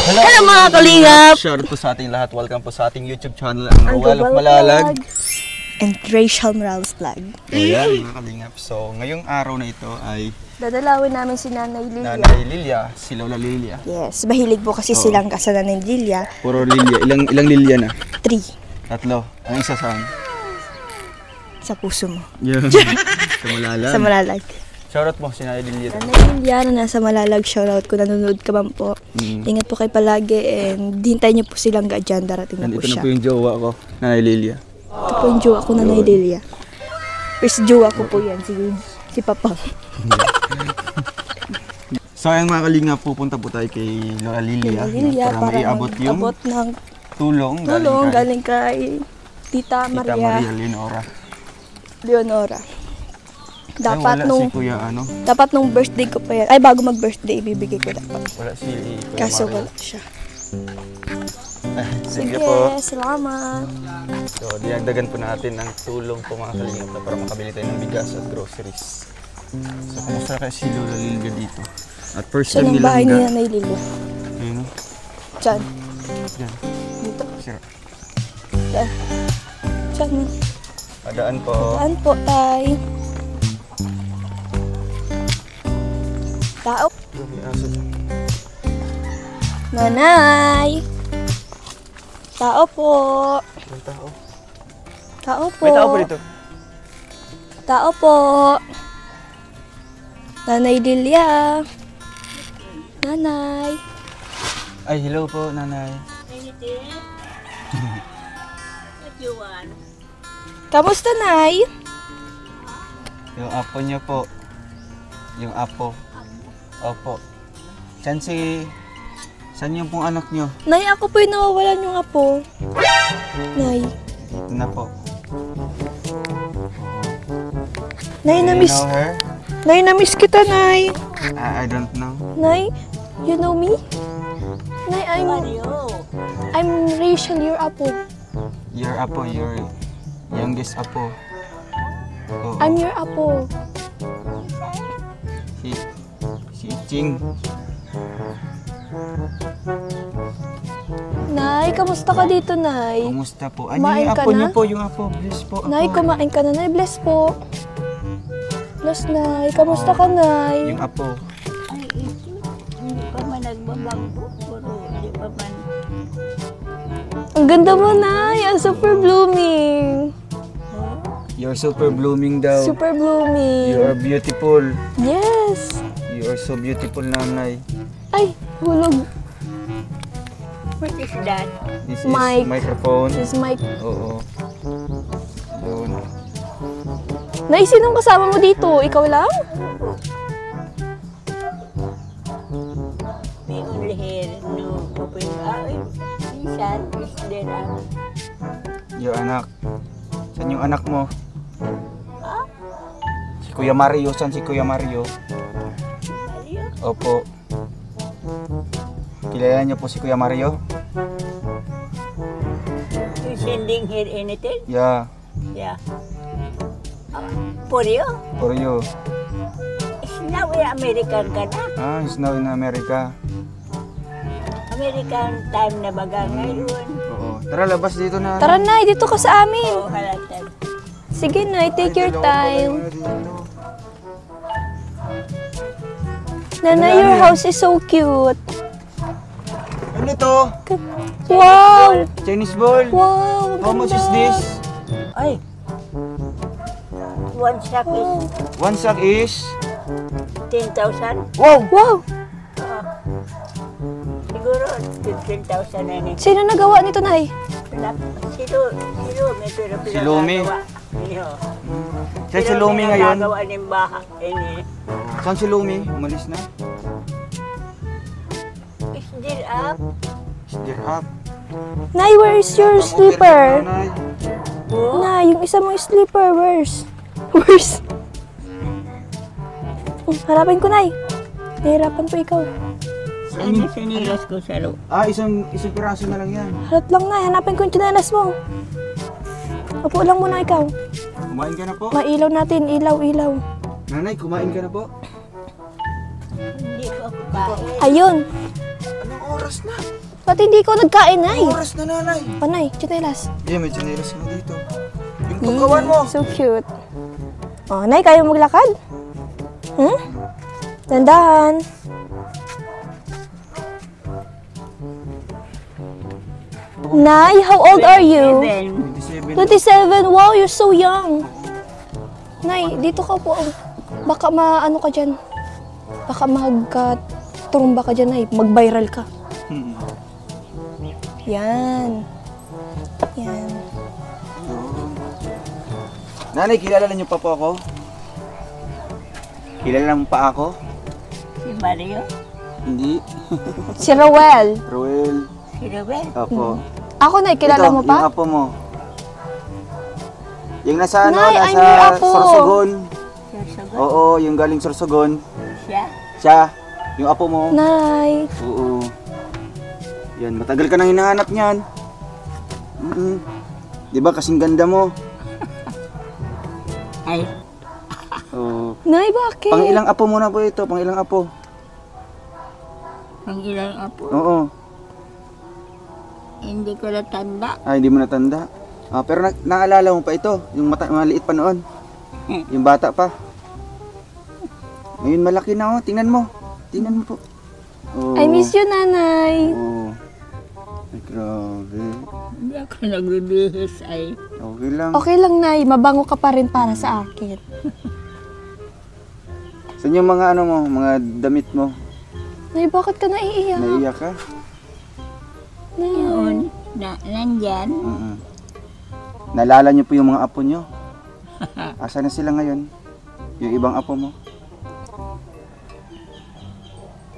Hello mga kalingap! Shoutout po sa ating lahat. Welcome po sa ating YouTube channel, ang Roel of Malalag. And Rachel Morales Vlog. Ayan mga kalingap. So ngayong araw na ito ay dadalawin namin si Nanay Lilia. Nanay Lilia, si Lola Lilia. Yes, mahilig po kasi silang kasana ng Lilia. Puro Lilia. Ilang Lilia na? 3. Tatlo. Ang isa saan? Sa puso mo. Yeah. Sa Malalag. Sa Malalag. Shoutout mo si Nanay Lilia. Nanay Lilia na nasa Malalag, shoutout ko. Nanonood ka man po. Ingat po kayo palagi and hintayin niyo po silang dyan. Darating na po Nandito siya. na po yung jowa ko, Nanay Lilia. Ito po yung jowa ko, Nanay Lilia. First jowa ko po yan, si Papang. So ayun mga kalingap, pupunta po tayo kay Lola Lilia, para maiabot yung ng tulong galing kay Tita Maria Leonora. Dapat si Kuya ano? Dapat nung birthday ko pa yan. Ay, bago mag-birthday, ibibigay ko dapat. Wala si Kuya Kaso Maria. wala siya. Sige po. Salamat. So, dinagdagan po natin ang tulong po mga kalingap na para makabili tayo ng bigas at groceries. So, kumusta kayo si Lola Lilia dito? At first time Saan ang nilang bahay ni Nanay Lilia? Ayun o. Diyan. Diyan. Dito. Sira. Diyan. Diyan. Padaan po. Saan po, tay? Tao. May aso dyan. Nanay! Tao po! May tao. Tao po! May tao po dito. Tao po! Nanay Lilia! Nanay! Ay, hello po, Nanay. Kamusta, Nay? Yung apo niyo po. Yung apo. Opo. Saan yung pong anak niyo? Nay, ako po yung nawawalan yung apo. Nay. Na po. Nay, Do you na-miss. know her? Nay, na-miss kita, Nay. I don't know. Nay, you know me? Nay, I'm Rachel, your apo. Your apo, your youngest apo. Oo. I'm your apo. Si Ching. Nay, kamusta ka dito, Nay? Kumusta po? Ano Kumain yung ka apo na? niyo po? Yung apo. Bless po ako. Nay, kumain ka na, Nay. Bless po. Bless, Nay. Kamusta ka, Nay? Yung apo. Hindi pa man nagbabangbo, puro hindi pa man. Ang ganda mo, Nay. Ang super blooming. You're super blooming daw. Super blooming. You are beautiful. Yes. You are so beautiful, Nanay. Ay, hulog. What is that? This is Mic. microphone. This is my... Oo. Yun. Nay, sinong kasama mo dito? Ikaw lang? May only here, no open eye. Minsan, is there Yung anak. Saan yung anak mo? Si Kuya Mario. Saan si Kuya Mario? Mario? Opo. Kilala niyo po si Kuya Mario? You sending here anything? Yeah. Yeah. For you? For you. Is now American ka na? Ah, he's now in America. American time na baga ngayon. Oo. Tara, labas dito na. Tara, Nay. Dito ka sa amin. Oo, halatan. Sige, Nay. Take your time. Nanay, your house is so cute. Ano to? Wow! Chinese ball? Wow! How much is ganda. this? Ay! One sack is One sack is? 10,000. Wow! Wow! Siguro 15,000 na yun. Sino nagawa nito, Nay? May pero Si Lumi. Iyo. Saan si Lumi ngayon? Pinagawa ng baha. Saan si Lumi? Umalis na? Is still up. Steer up. Nay, where's your slipper? Nanay. Oh, Nay, yung isa mong slipper, where's? Where's? Harapin ko, Nay. Nahirapan po ikaw. saan yung sinilas ko sa loob? Ah, isang piraso na lang yan. Harap lang, Nay. Hanapin ko yung tsinelas mo. Upo lang muna ikaw. Kumain ka na po? Mailaw natin. Ilaw, ilaw. Nanay, kumain ka na po? Hindi ko ako kain. Ayun. Anong oras Oras na. Ba't hindi ko nagkain, Nay? Oras na, nanay. Panay, chinelas. Yeah, may chinelas mo dito. Yung tukawan mo. So cute. Oh, Nay, kaya mo maglakad? Hmm? Dandahan. Nay, how old are you? 7. 27. Wow, you're so young. Nay, dito ka po. Baka maano ka dyan. Baka magka-turumba ka dyan, Nay. Mag-viral ka. Yan. Yan. Nanay, kilala niyo pa po ako? Kilala mo pa ako? Si Mario. Hindi. Si Rowel. Roel. Si Ruben. Opo. Ako, Nay, kilala Ito, mo yung pa? apo mo. Yung nasa ano, Nay, I'm nasa your apo. Sorsogon. Susugot. Oo, yung galing Sorsogon. Siya. Siya, yung apo mo. Nay. Oo. Yan, matagal ka nang hinahanap niyan. Di ba kasing ganda mo? Ay, Oo. Nay, bakit? Pang ilang apo mo na po ito? Pang ilang apo? ang ilang apo. Oo. Hindi ko natanda. Ay, hindi mo natanda. Pero naalala mo pa ito, yung maliit pa noon. Yung bata pa. Ngayon malaki na oh, tingnan mo. Tingnan mo po. Oh. I miss you, Nanay. Oh. Ay, grabe. Hindi ako nagbibihis ay. Okay lang. Okay lang, Nay. Mabango ka pa rin para sa akin. Saan yung mga ano mo, mga damit mo? Nay, bakit ka naiiyak? Naiiyak ka? Nay. Yun, nandyan. Naalala niyo po yung mga apo niyo? Asa na sila ngayon? Yung ibang apo mo?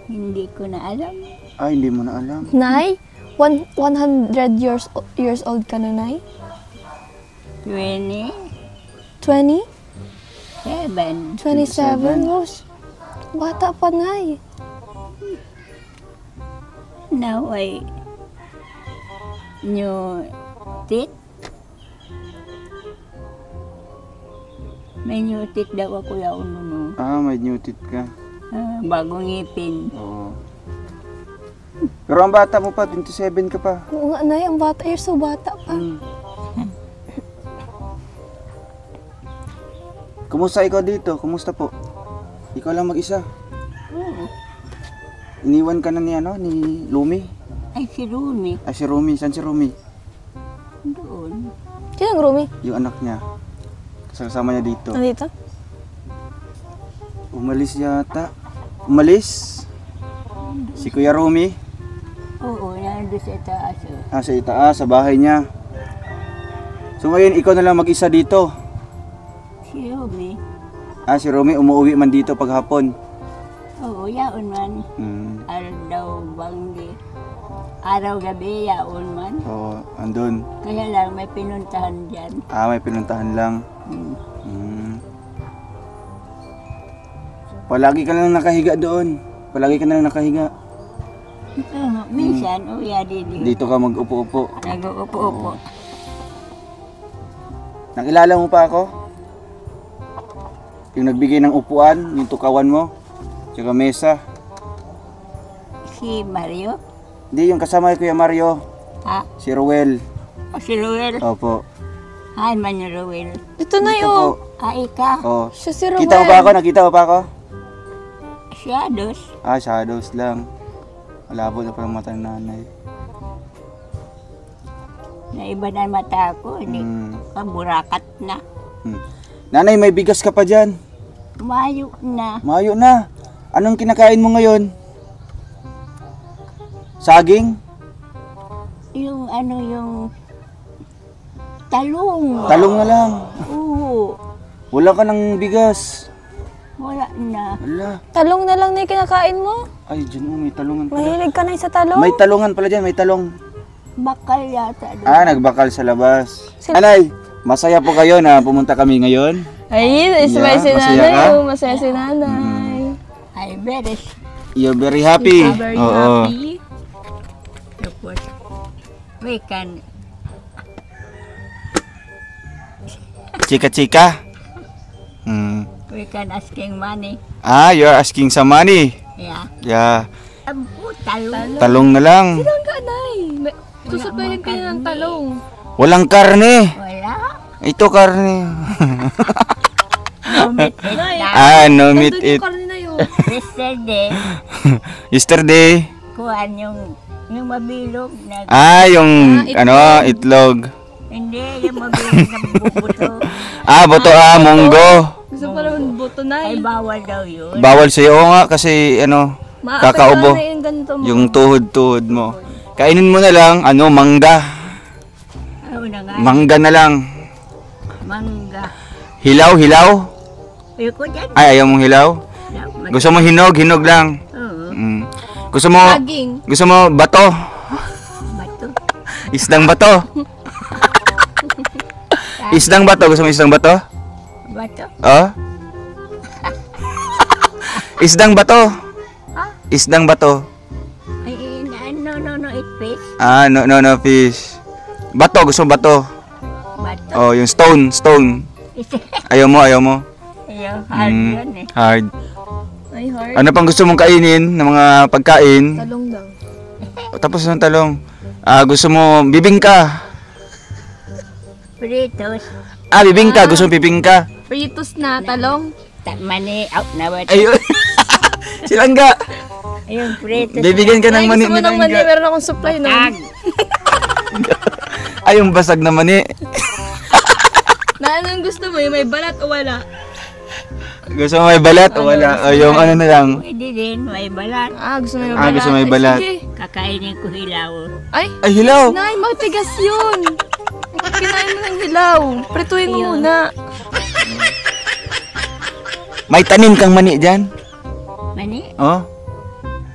Hindi ko na alam. Ay, hindi mo na alam. Nay, 100 years old ka na, Nay? 27. 20? 27? Rose, bata pa, Nay. Now I new teeth. May new teeth daw ako yaon no. May new teeth ka. Bagong ngipin. Oo. Pero ang bata mo pa, 27 ka pa. Oo nga, Nay. Ang bata. You're so bata pa. Kumusta ikaw dito? Kumusta po? Ikaw lang mag-isa. Oo. Iniwan ka na ni ano, ni Lumi? Ay, si Rumi. Ay, si Rumi. Saan si Rumi? Doon. Sino ang Rumi? Yung anak niya. Kasama niya dito. Nandito? Umalis yata. Umalis? Si Kuya Rumi? Oo, nandun sa taas. Sa itaas, sa bahay niya. So ngayon, ikaw na lang mag-isa dito. Si Rumi. Si Rumi, umuwi man dito paghapon. Oo, yaon man. Araw daw banggi. Araw gabi, yaon man. Oo, andun. Kaya lang, may pinuntahan dyan. May pinuntahan lang. Palagi ka lang nakahiga doon. Palagi ka na lang nakahiga. Minsan, uya dito. Dito ka mag-upo-upo. Nag-uupo-upo. Nakilala mo pa ako? Yung nagbigay ng upuan, yung tukawan mo, tsaka mesa. Si Mario? Hindi, yung kasama ni Kuya Mario. Si Roel. Si Ruel? Opo. Hi, man yung Ruel. Ito na Ito yun. po. Ika? Oh. Siya si Rowel. Kita mo pa ako? Nakita mo pa ako? Shadows? Shadows lang. Malabo na parang mata ng nanay. Naiba na mata ko. Hindi. Burakat na. Nanay, may bigas ka pa dyan. Mayo na. Mayo na. Anong kinakain mo ngayon? Saging? Yung ano yung talong. Talong na lang. Oo. Wala ka ng bigas. Wala na. Wala. Talong na lang na yung kinakain mo. Ay, dyan may talongan pala. Mahilig ka na sa talong. May talongan pala dyan, may talong. Bakal yata doon. Nagbakal sa labas. Anay, masaya po kayo na pumunta kami ngayon. Ay, ismay si masaya Nanay. ka? Masaya si Nanay. Ay, beres. You're very happy. Very Oo. happy. Tapos, we can, Chika-chika. we can asking money. You're asking some money. Yeah. Yeah. Ang puti talong. Talong na lang. Silang ka, Nay. Susuplayan kayo ng talong. Walang karne. Wala. Ito karne. Lumit na. No meat Nandun yung it. karne na yun. Yesterday, Yesterday. kuhan yung mabilog na. Yung itlog. Hindi, yung mabilog na bubuto. Buto munggo. Gusto ko naman buto, Ay, Nay. bawal daw yun. Bawal sa'yo oo nga kasi kakaubo. Na yung ganito mo. Yung tuhod-tuhod mo. Kainin mo na lang, mangga. Ano na nga? Mangga na lang. Mangga. Hilaw. Ayoko dyan. Ayaw mong hilaw? Gusto mo hinog lang. Oo. Gusto mo, Saging. bato? Bato. Isdang bato? Isdang bato? Gusto mo isdang bato? Bato. Oh? Isdang bato? Isdang bato? Ay, no, it fish. No, fish. Bato, gusto mo bato? Bato. Oh, yung stone. Ayaw mo? Ayaw, hard yun eh. Hard. Ay, hard. Ano pang gusto mong kainin ng mga pagkain? Talong daw. Tapos ng talong. Gusto mo bibingka? Fritos. Bibingka. Gusto mo bibingka? Pritos na talong. Mani, out na ba? Ayun. Silangga. Ayun, fritos. Bibigyan ka ng Ay, mani. gusto mo ng mani. Meron akong supply na. Tag. Yung basag na mani. Na anong gusto mo? Yung may balat o wala? Gusto mo may balat o wala? O yung ano na lang. Pwede din, may balat. Gusto mo yung balat. Gusto mo may Ay, balat. sige. Kakainin ko hilaw. Ay, Ay, hilaw. Nay, matigas yun. Kinain mo ng hilaw. Prituin mo muna. May tanim kang mani dyan? Mani, Oh?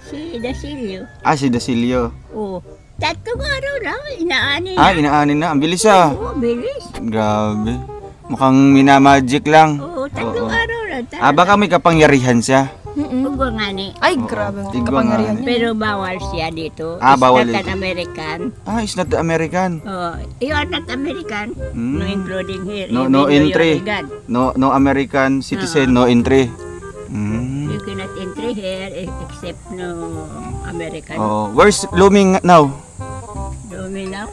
si Dasilio. Si Dasilio. Oo. Tatlong araw lang, inaani. Inaanin na. Ang bilis Oo, bilis. Grabe. Mukhang minamagic lang. Oo, tatlong araw lang. Baka may kapangyarihan siya. Ugwa nga ni. Ay, grabe. Tigwa Kapangyarihan nga. niya. Pero bawal siya dito. Bawal It's not dito. an American. It's not American. Oh, you are not American. No including here. No Even though you are entry. legal. No American citizen, no entry. You cannot enter here except no American. Where's Lumi now? Domino.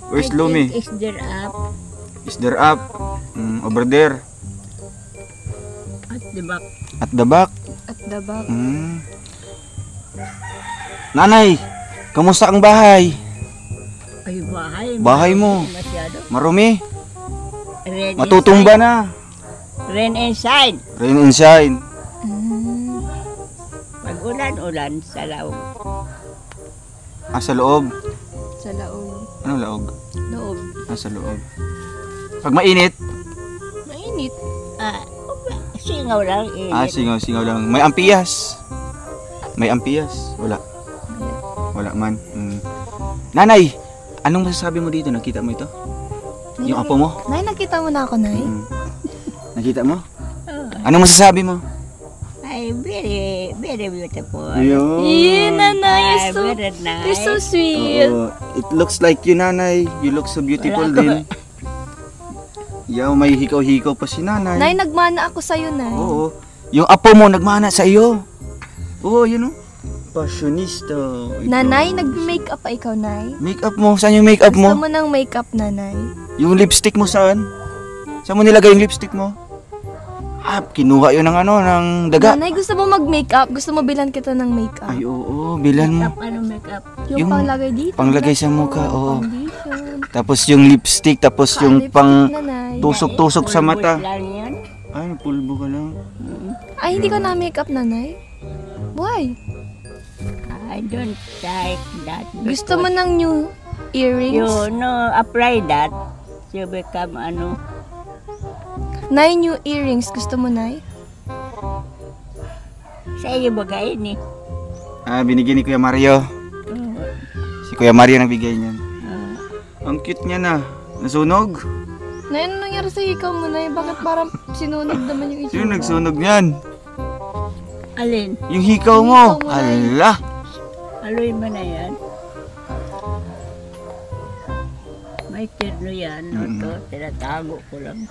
Where's Lumi? Is there up Is there up? Over there. at the back? At the back. At the back. Nanay, kamusta ang bahay? Ay, bahay. Bahay mo. Masyado. Marumi. Rain Matutumba na. inside. Rain inside. Rain and shine. Pag ulan sa loob. Sa loob. Sa laog. Ano laog? Loob. Sa loob. Pag mainit. Mainit. Singaw lang. Init. Singaw lang. May ampiyas. May ampiyas. Wala. Wala man. Nanay, anong masasabi mo dito? Nakita mo ito? Yung apo mo? Nay, nakita mo na ako, Nay? Nakita mo? Anong masasabi mo? Ay, very, very beautiful. Yeah, Nanay, Very nice. you're so sweet. It looks like you, nanay. You look so beautiful din. May hikaw-hikaw pa si nanay. Nay, nagmana ako sa'yo, Nay. Oo. Yung apo mo nagmana sa iyo. Oo, yun o. Fashionista. Nanay, nag-makeup pa ikaw, Nay? Makeup mo? Saan yung makeup Gusto mo? mo ng makeup, Nanay? Yung lipstick mo saan? Saan mo nilagay yung lipstick mo? Kinuha yun ng ng daga. Nanay, gusto mo mag-makeup? Gusto mo bilan kita ng makeup? Ay, oo, bilan mo. Makeup, ano makeup? Yung panglagay dito. Panglagay sa mukha, oo. Foundation. Tapos yung lipstick, tapos yung Lipstick, pang Nanay. tusok-tusok sa mata. Lang yan. Ay, pulbo ka lang. Ay, hindi ka na makeup, Nanay? Why? I don't like that. Gusto mo ng new earrings? You apply that. You become Nay, new earrings. Gusto mo, Nay? sa iyo bagay ni. Binigyan ni Kuya Mario. Si Kuya Mario nagbigay niyan. Ang cute niya na. Nasunog? Nay, ano nangyari sa ikaw mo, Nay? Bakit parang sinunog naman yung itsura? Sino nagsunog niyan? Alin? Yung hikaw mo. Hikaw mo, Nay. Ala. Aloy mo na yan. May terno yan. Ito, tinatago ko lang.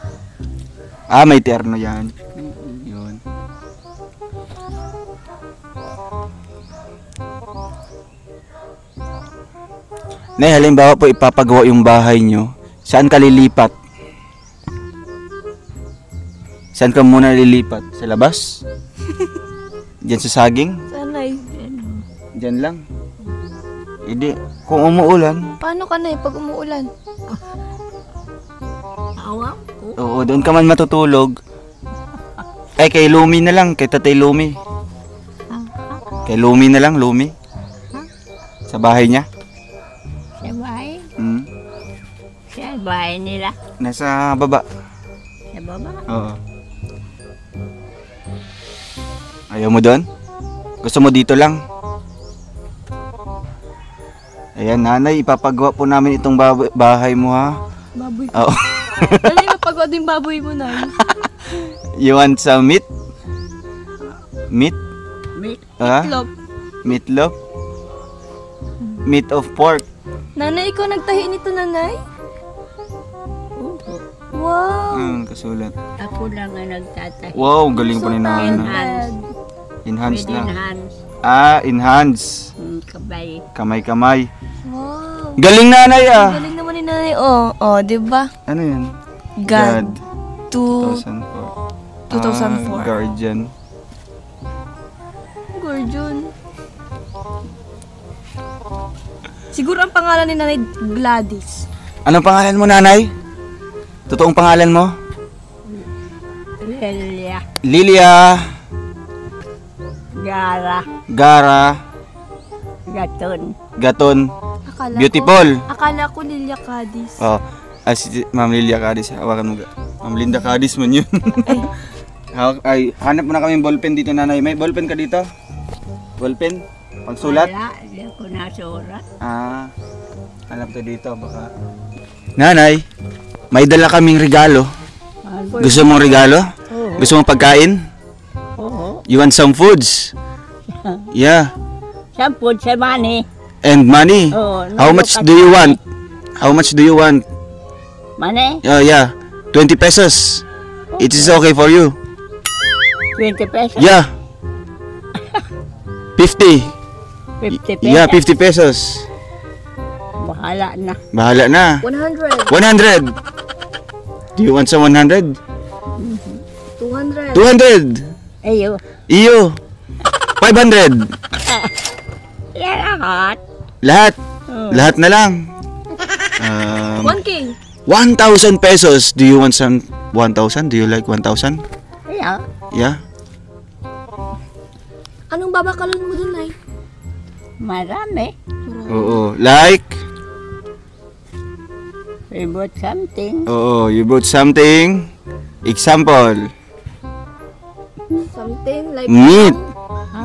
May terno yan. Yun. Nay, halimbawa po ipapagawa yung bahay nyo. Saan ka lilipat? Saan ka muna lilipat? Sa labas? Diyan sa saging? Sanay. Diyan lang. Hindi. Kung umuulan, Paano ka, Nay, pag umuulan? Awa ko. oo, doon ka man matutulog. Ay, kay Lumi na lang. Kay Tatay Lumi. Kay Lumi na lang, Lumi. Sa bahay niya. Sa bahay. Hmm. Sa bahay nila. Nasa baba. Sa baba. Oo. Ayaw mo doon? Gusto mo dito lang? Ayan, nanay, ipapagawa po namin itong bahay mo, ha? Baboy. Oo. Nanay, mapagod yung baboy mo, Nay. You want some meat? Meat? Meat. Ha? Klop. Meatloaf? Meat of pork. Nanay, ikaw nagtahi nito, Nanay? Oo. Wow. Kasulat. Ako lang ang nagtatay. Wow, galing pa ni nanay. Enhance. Enhance With na. enhance. Enhance. Kabay. Kamay-kamay. Wow. Galing nanay, ah. Galing naman ni Nanay. Oh, di ba? Ano yan? God. 2004. 2004. Guardian. Gorgeon. Siguro ang pangalan ni Nanay Gladys. Anong pangalan mo, nanay? Totoong pangalan mo? Lelia. Lilia. Gara. Gara. Gaton. Gaton. Akala Beautiful. Akala ko Lilia Cadiz. Oh, si Ma'am Lilia Cadiz. Hawakan mo. Ma'am Linda Cadiz man yun. Ay, hanap mo na kami ballpen dito, nanay. May ballpen ka dito? Ballpen? Pagsulat? Wala. Hindi ako nasulat. Hanap to dito. Baka... Nanay, may dala kaming regalo. Gusto mong regalo? Oo. Gusto mong pagkain? Oo. You want some foods? Yeah. Sampud sa money. And money? Oo. How much do you want? How much do you want? Money? Yeah. 20 pesos. It is okay for you. 20 pesos. Yeah. 50. 50 pesos. Yeah, 50 pesos. Bahala na. Bahala na. 100. 100. Do you want some 100? 200. 200. Ayo. Iyo. 500. Yan lahat. Lahat. Oo. Lahat na lang. 1K. 1,000 pesos. Do you want some 1,000? Do you like 1,000? Yeah. Yeah. Anong babakalan mo dun, Nay? Marami. Oo. Like? We bought something. Oo. You bought something. Example. Something like Meat.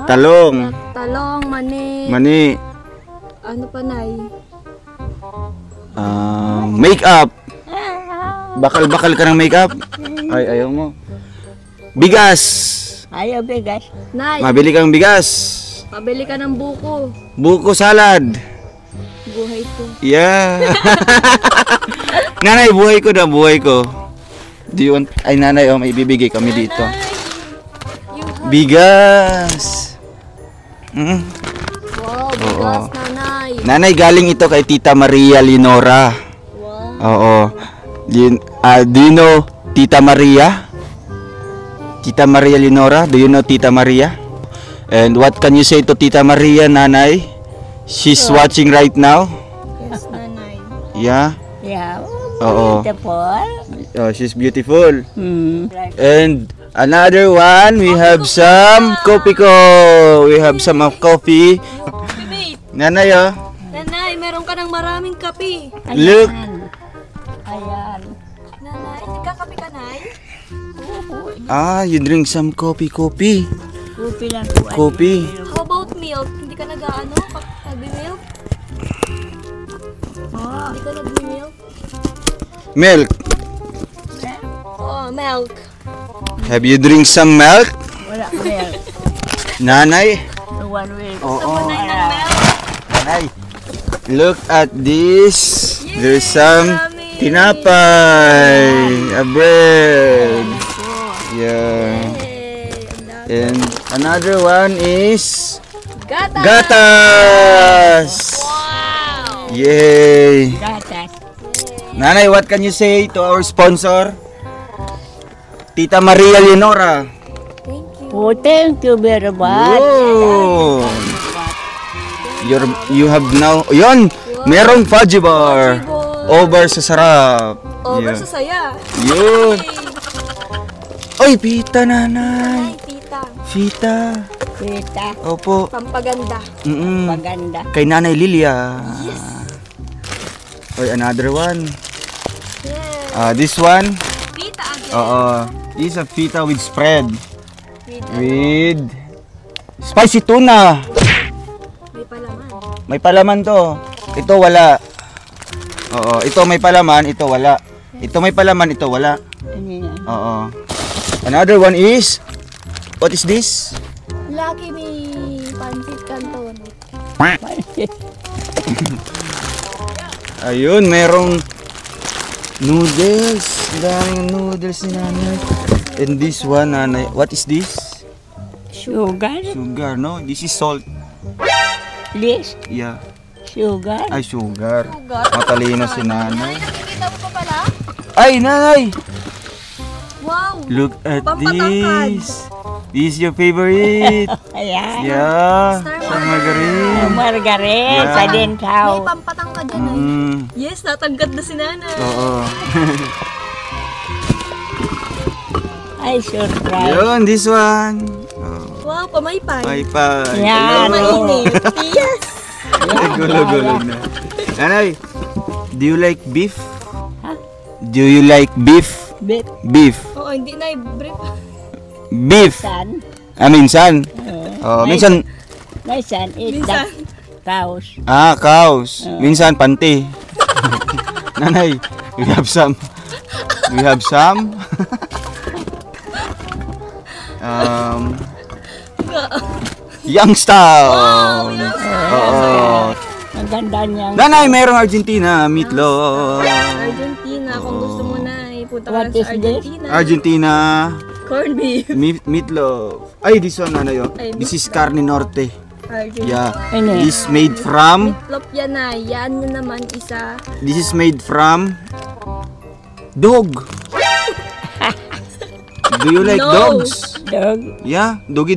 Talong. talong, mani. Mani. Ano pa, Nay? Makeup. Bakal-bakal ka ng makeup? Ay, ayaw mo. Bigas. Ayaw bigas. Nay, Mabili kang bigas. pabili ka ng buko. Buko salad. Buhay to. Yeah. Nanay, buhay ko na, buhay ko. Do you want... Ay, nanay, may bibigay kami dito. Bigas. Wow, bigas, Nanay. Nanay, galing ito kay Tita Maria Linora. Wow. Oo. Do you know Tita Maria? Tita Maria Linora? Do you know Tita Maria? And what can you say to Tita Maria, nanay? She's watching right now? Yes, Nanay. Yeah? Yeah. Oo. Beautiful. Oh, she's beautiful. Like And another one, we have some coffee ko. We have some of coffee. Wait, Nanay, oh. Nanay, meron ka ng maraming kape. Look. Ayan. Nanay, nagkakape ka, Nay? You drink some coffee. Kopi lang po. Coffee. How about milk? Hindi ka nag-ano? Nagbi-milk? Hindi ka nagbi-milk? Milk. Oh, milk. Have you drink some milk? Wala milk. Nanay. One week. Oo. Nay ng milk? Nanay. Look at this. There's some marami. tinapay. A bread. Yeah. Hey, ang dami. And another one is Gata! gatas. Wow! Yay! Gatas. Nanay, what can you say to our sponsor? Tita Maria Leonora. Thank you. Oh, thank you very much. Whoa! You have now, yun, merong fudgy bar. Over sa sarap. Over Yeah. sa saya. Yun. Oy, pita nanay. Ay, tita. Fita. Kita. Opo. Pampaganda. Maganda. Kay Nanay Lilia. Oy, another one. Yeah. This one. Tita again. Oo. This is a fita with spread. With With spicy tuna. may palaman. May palaman to. Ito wala. Oo. Ito may palaman, ito wala. Ito may palaman, ito wala. Ano yan? Oo. Another one is, what is this? Lucky may pancit canton. Ayun, merong noodles. Daming noodles ni nanay. And this one, nanay. What is this? Sugar. Sugar, no? This is salt. This. Yeah. Sugar. Ay, sugar. Matalino si nanay. Nakikita mo pa pala? Ay, nanay! Wow! Look at Pampatangkad. this. This is your favorite. Ayan. Yeah. Star Sa margarine. Margaret. Yeah. Sa Dentaw. May pampatang ka dyan ay. Yes, natanggat na si nanay. Oo. Ay, surprise. Yun, this one. Oh. Wow, pamaypay. Pay-pay. Yan. Mainit. Yes! Gulog-gulog na. Nanay, do you like beef? Ha? Do you like beef? Bit. Beef. Oo, hindi na i-brief. Beef. San. Minsan. Oh, minsan. Minsan. Minsan. Cows. Cows. Minsan, panty. Nanay, we have some. We have some. Youngstown. Oo. Ang ganda niyang. Nanay, merong Argentina meatloaf. Argentina, kung gusto mo na, ipunta ka What lang is sa Argentina. Argentina Corn beef. meatloaf. Ay, this one nanay. Oh. Ay, This is carne norte. Argentina. Yeah. Ano? This made from. Meatloaf yan na. Yan na naman isa. This is made from dog. Do you like No. dogs? Dog. Yeah, doggy.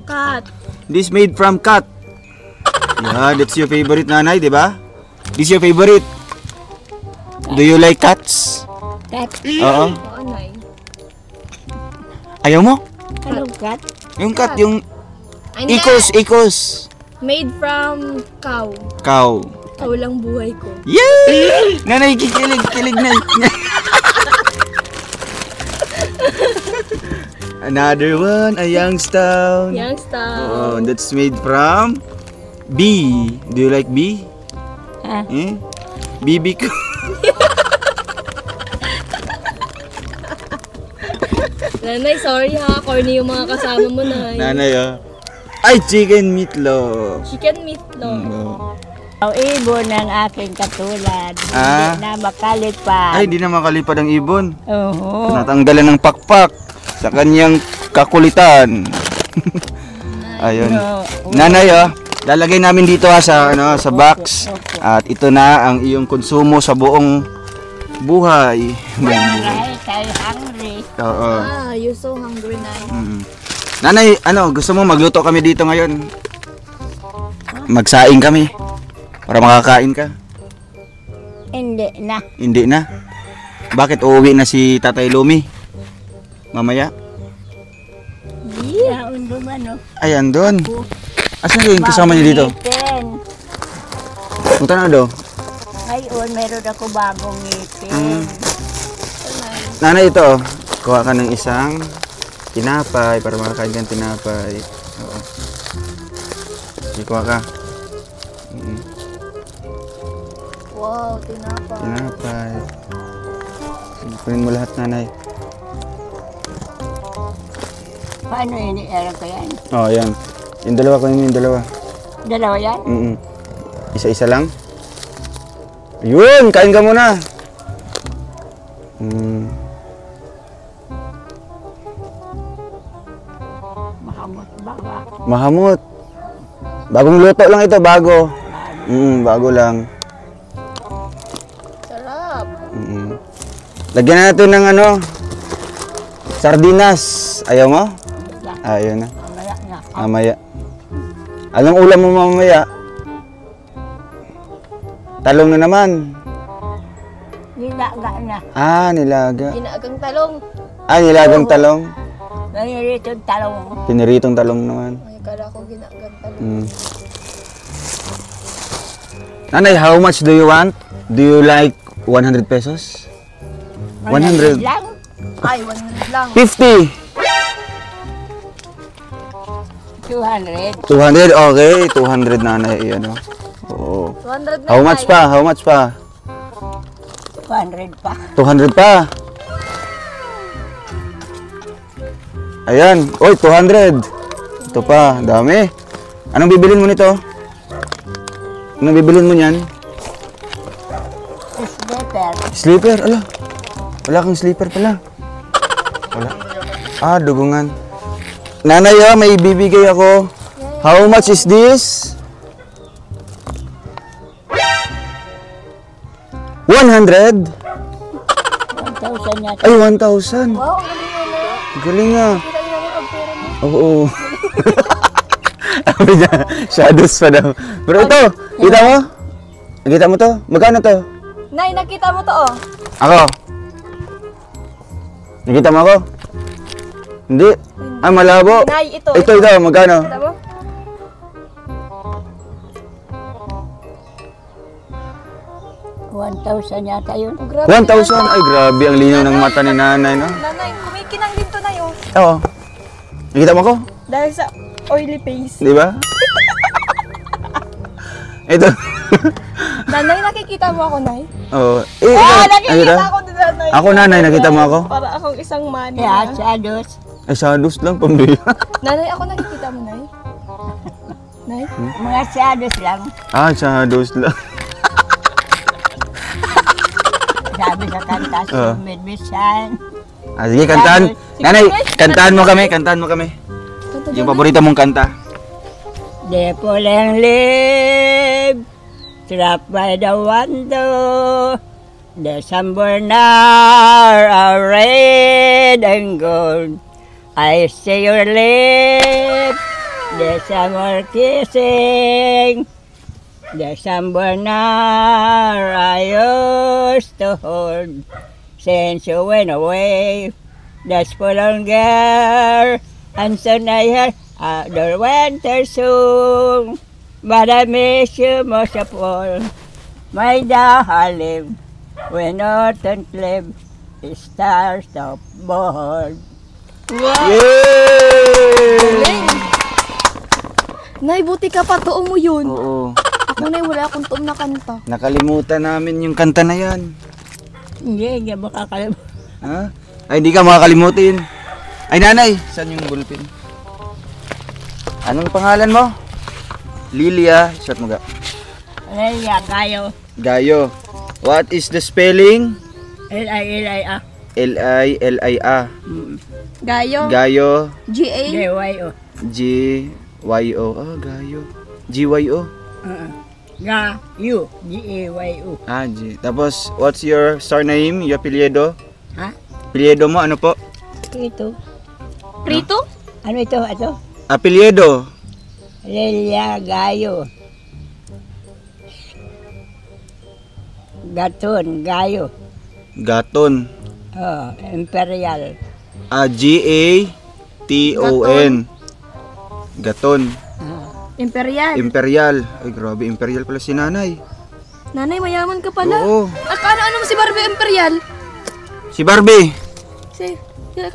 Cat. This made from cat. Yeah, that's your favorite nanay, di ba? This your favorite. Do you like cats? Cat. Oo. Oo, nay. Ayaw mo? Anong cat? Yung cat, yung Ay, hindi. ikos. Made from cow. Cow. Cow lang buhay ko. Yay! Nanay, kikilig na. Another one, a Youngstown. Youngstown. Oh, that's made from bee. Do you like bee? Ha? BBQ. Nanay, sorry ha. Corny yung mga kasama mo na. Nanay, oh. Ay, chicken meatloaf. Chicken meatloaf. Ang ibon ng aking katulad. Ah. Hindi na makalipad. Ay, di na makalipad ang ibon. Oo. Natanggalan ng pakpak sa kanyang kakulitan. Ayun. No. Nanay, oh. Lalagay namin dito sa sa box. Opo. At ito na ang iyong konsumo sa buong buhay. Ay, kay hungry. Oo. Ah, you're so hungry na. Nanay, gusto mo magluto kami dito ngayon? Magsaing kami. Para makakain ka. Hindi na. Hindi na. Bakit uuwi na si Tatay Lumi? Mamaya? Yeah. Undo man, no? Ayan doon. Asan yung kasama niyo dito? Ngipin. Punta na do. Ngayon, meron ako bagong ngipin. Nanay, ito. Kuha ka ng isang tinapay para makakain ka ng tinapay. Oo. Sige, kuha ka. Wow, tinapa. Tinapay. Sige, kunin mo lahat, nanay. Paano ini-erang ko yan? Oh, ayan. Yung dalawa, kunin mo yung dalawa. Dalawa yan? Isa-isa lang. Ayun, kain ka muna. Mahamot baga. Mahamot. Bagong luto lang ito, bago. Bago lang. Lagyan na natin ng ano, sardinas. Ayaw mo? Ayaw na. Mamaya na. Mamaya. Anong ulam mo mamaya? Talong na naman. Nilaga na. Ah, nilaga. Ginaagang talong. Ah, nilagang talong. Nangiritong talong. Piniritong talong naman. Ay, kala ko ginaagang talong. Mm. Nanay, how much do you want? Do you like 100 pesos? 100. lang. Ay, 100 lang. 50. 200. 200, okay. 200 nanay, ano. Oo. 200 na. How much pa? How much pa? 200 pa. 200 pa. Ayan. Oy, 200. Ito pa, dami. Anong bibilin mo nito? Anong bibilin mo niyan? Slipper. Sleeper, ala. Wala kang sleeper pala. Wala. Ah, dugungan. Nanay, may bibigay ako. How much is this? 100? 1,000 yata. Ay, 1,000. Wow, ang galing mo na. Galing nga. Kita niyo namin ang pera mo. Oo. Sabi niya, shadows pa daw. Pero ito, kita mo? Nakita mo to? Magkano to? Nay, nakita mo to oh. Ako. Nakita mo ako? Hindi. Ah, malabo. Nay, ito. Ito, magkano? Kita mo? $1,000 yata yun. Oh, grabe. 1,000? Ay, grabe. Ang linaw ng mata ni nanay, no? Nanay, kumikinang din to na yun. Oo. Nakita mo ako? Dahil sa oily face. Di ba? Ito. Nanay, nakikita mo ako, Nay? Oo. Eh, Ah, ikaw, nakikita ako din, Nanay. Ako, nanay, nakita mo ako? Para akong isang man. Kaya shadows. Ay, shadows lang, pambira. Nanay, ako nakikita mo, Nay? Nay? Mga shadows lang. Ah, shadows lang. Sabi sa kanta, Oo. Medmisan. Ah, sige, kantahan. Nanay, kantahan mo kami, kantahan mo kami. Kanta Yung dyan, paborito mong kanta. De pulling leaf, trapped by the window. December now are red and gold. I see your lips, December kissing. December now I used to hold. Since you went away, that's full on girl. And soon I heard the winter soon. But I miss you most of all, my darling. When autumn came, the stars of born. Yay! Nay, buti ka pa, tuong mo yun. Oo. Ako, Nay, wala akong tuong na kanta. Nakalimutan namin yung kanta na yan. Hindi makakalimutan. Ha? Ay, hindi ka makakalimutin. Ay, nanay, saan yung bulpin? Anong pangalan mo? Lilia. Shot mo ga. Lilia, Gayo. Gayo. What is the spelling? L-I-L-I-A. L-I-L-I-A. Gayo. Gayo. G-A. G-Y-O. G-Y-O. Ah, Gayo. G-Y-O. Gayo. G-A-Y-O. Ah, G. Tapos, what's your surname? Your apelyido? Ha? Apelyido mo, ano po? Ito. Prito? Ano ito? Ito? Apelyido. Lilia Gayo. Gaton, Gayo. Gaton. Oh, Imperial. Ah, G-A-T-O-N. Gaton. Imperial. Imperial. Ay, grabe. Imperial pala si nanay. Nanay, mayaman ka pala. Oo. Ano mo si Barbie Imperial? Si Barbie.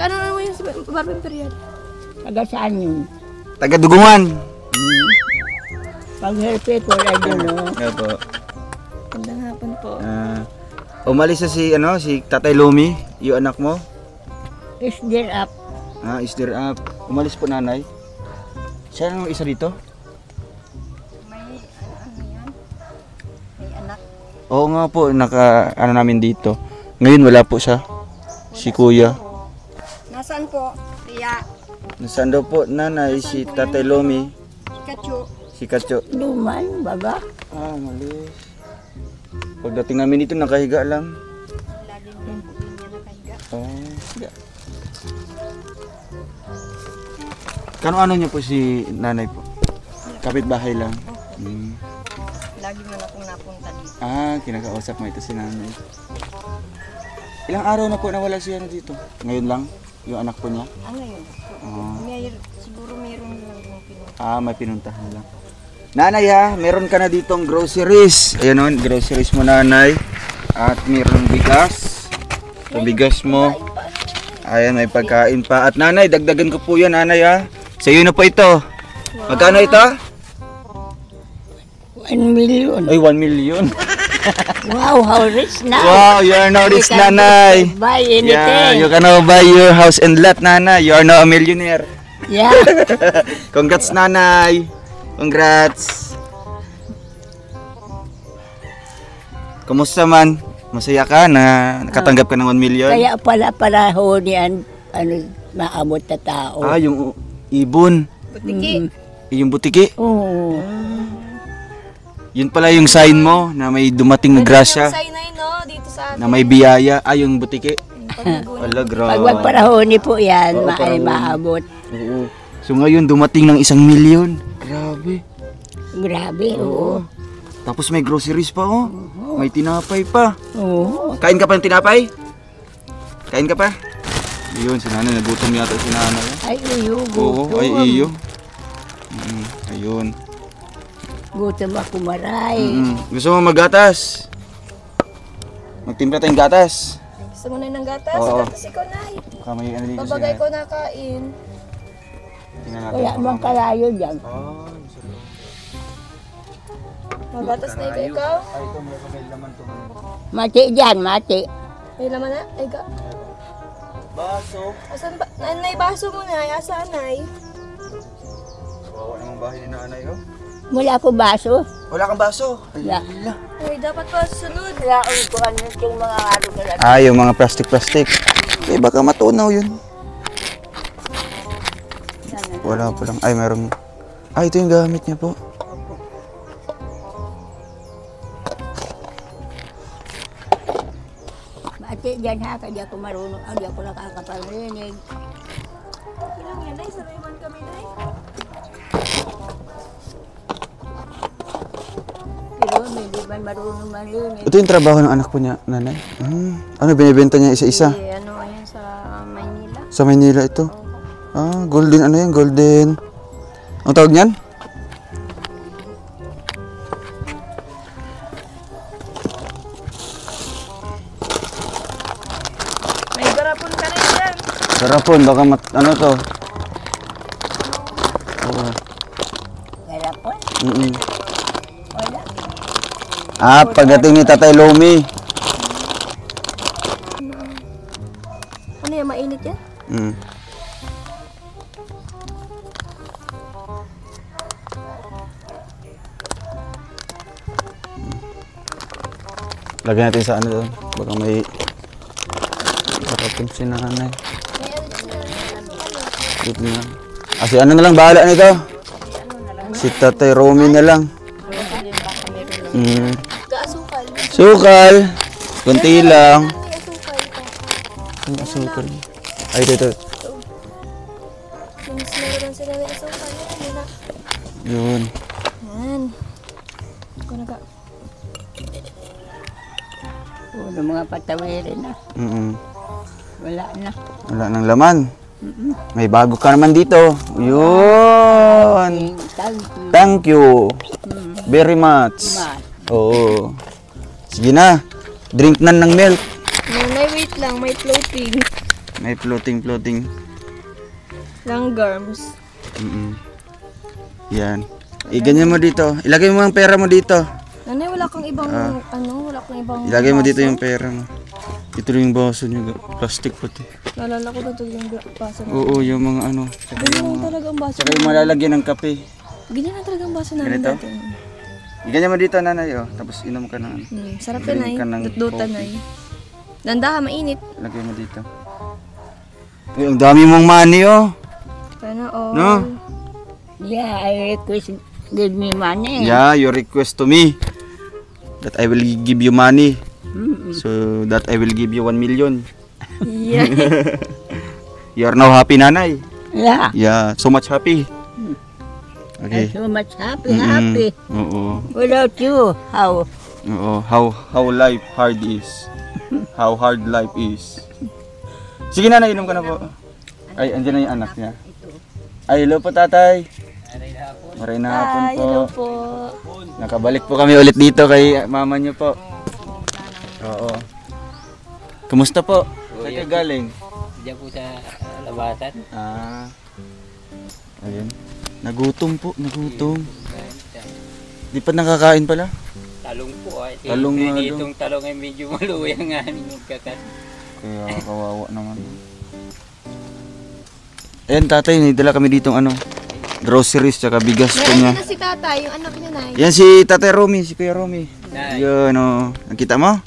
Ano mo yung si Barbie Imperial? Taga saan yun? Taga-Dugungan. Pag-helpit ko lang yun, no? Nga po. Gandang hapon po. Umalis na si Tatay Lumi, yung anak mo. Is there up? Ah, is there up? Umalis po nanay. Siya ang isa dito? May anak. Oo nga po, namin dito. Ngayon wala po siya. Si kuya. Nasaan po? Tiya. Nasaan daw po nanay si Tatay Lumi? Kachu. Si Katyo. Luman, baga. Ah, malis. Pagdating namin dito, nakahiga lang. Laging din po niya Kano-ano niyo po si nanay po? Kapitbahay lang. Lagi man akong napunta dito. Kinakausap mo ito si nanay. Ilang araw na po nawala siya dito? Ngayon lang? Yung anak po niya? Ngayon. Siguro meron lang yung pinunta. May pinuntahan lang. Nanay meron ka na ditong groceries. Ayan o, groceries mo nanay. At meron bigas. Ito bigas mo. Ayan, may pagkain pa. At nanay, dagdagan ko po yan nanay Sa iyo na po ito. Magkano ito? 1 million. Ay, 1 million. Wow, how rich now. Wow, you are now rich nanay. Buy anything. Yeah, you can now buy your house and lot nanay. You are now a millionaire. Yeah. Congrats nanay. Congrats. Kumusta man? Masaya ka na nakatanggap ka ng 1 million? Kaya pala ho niyan, maabot na tao. Yung ibon. Butiki. Yung butiki. Oo. Yun pala yung sign mo na may dumating na grasya. Yung sainay, no? Dito sa atin. Na may biyaya. Yung butiki. Pagnagunan. Wala, grabe. Pag wagparahoni po yan, Oo, parahoni. maabot. Oo. So ngayon dumating ng 1 million. Grabe. Grabe, oo. Tapos may groceries pa May tinapay pa. Oo. Kain ka pa ng tinapay? Kain ka pa? Ayun, si nanay. Nagutom yata si nanay. Ay, iyo, Oo, gutom. ay iyo. Ayun. Gutom ako maray. Gusto mo maggatas? Magtimpla tayong gatas. Gusto mo na ng gatas? Oo. Gatas ikaw na. Kamay ano dito Babagay ko na kain. Tingnan natin. Wala bang kalayo dyan. Magatas na ikaw. Ay, ito may laman to. Mati dyan, mati. May laman na? Ay, Baso. asan ba? Nanay, baso mo na. Asan, nay? Kawawa namang bahay ni nanay Wala ko baso. Wala kang baso. Wala. Ay, dapat pa sunod. Wala ko ano yung mga araw na Yung mga plastic. Baka matunaw yun. Wala pa lang. Ay, meron. Ito yung gamit niya po. Mati dyan ha, kaya ako marunong. Hindi ako nakakaparinig. Ilang yan, nay? Sarayman kami, nay. Pero hindi man marunong marinig. Ito yung trabaho ng anak po niya, nanay. Ano, binibenta niya isa-isa? Ano, ayan sa Maynila. Sa Maynila ito? Golden, ano yan? Golden. Ang tawag niyan? May garapon ka rin dyan. Garapon, baka ano to? Oo. Kaya po, wala. Pagdating ni Tatay Lomi. Ano yan, mainit yan? Lagyan natin sa ano doon. Baka may garapon si nanay. Dito na. Si ano na lang, bahala nito. Si Tatay Romy na lang. Gaasukal. Sukal. Kunti lang. May asukal pa. Ang asukal. Ay, ito. Mas meron sila ng asukal. Yan, na. Yun. Yan. Ako na ka. Puro mga patawirin na. Wala na. Wala nang laman. May bago ka naman dito. Yun. Thank you. Thank you. Very much. Oo. Sige na. Drink na ng milk. Nanay, wait lang. May floating. May floating. Langgams. Yan. Ganyan mo dito. Ilagay mo ang pera mo dito. Nanay, wala kang ibang, wala kang ibang Ilagay mo dito baso? yung pera mo. Ito rin yung baso niya. Plastic pati. Naalala ko dito yung baso natin. Oo, yung mga ano. Ganyan lang talaga ang baso Saka yung malalagyan ng kape. Ganyan lang talaga ang baso namin Ganito? dati. Ganyan mo dito, nanay. Tapos inom ka na. Sarap yan, ay. Drink ka ng Dutdutan, coffee. ay. Dandahan, mainit. Lagay mo dito. Uy, ang dami mong money, Sana all. No? Yeah, I request give me money. Yeah, your request to me. That I will give you money. So that I will give you 1 million. Yeah. You are now happy, nanay? Yeah. Yeah, so much happy. I'm Okay. so much happy. Oo. Without you, how? Oo. How life hard is. How hard life is. Sige nanay, inom ka na po. Ay, andyan na yung anak niya. Ay, hello po tatay. Maray na hapon po. Hello po. Nakabalik po kami ulit dito kay mama niyo po. Oo. Kumusta po? Saan kayo galing? Diyan po sa labasan. Ah. Ayun. Nagutom po, nagutom. Di pa nakakain pala? Talong po ay. Talong nga daw. Itong talong ay medyo maluyang nga yung kakat. Kaya kawawa naman. Ayan tatay, nidala kami ditong ano, groceries tsaka bigas po niya. na si tatay, yung anak niya na. Yan si Tatay Romy, si Kuya Romy. Nay. Yun o. Nakita mo?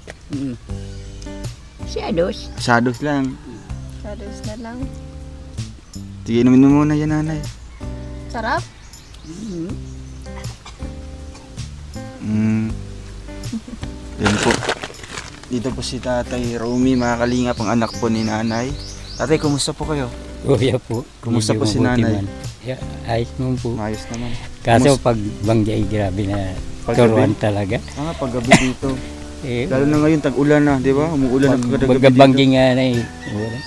Shadows. Shadows lang. Shadows na lang. Sige, inumin mo muna yan nanay. Sarap. Yan po. Dito po si Tatay Romy, mga kalingap, ang anak po ni nanay. Tatay, kumusta po kayo? Kuya po. Kumusta medyo po si mabuti nanay? man. Yeah, ayos naman po. Maayos naman. Kaso pag banggi ay grabe na Paggabi? turuan talaga. Paggabi dito. Eh, Lalo na ngayon, tag-ulan na, di ba? Umuulan na kagad gabi Pagkabanggi dito. nga na eh. Wala.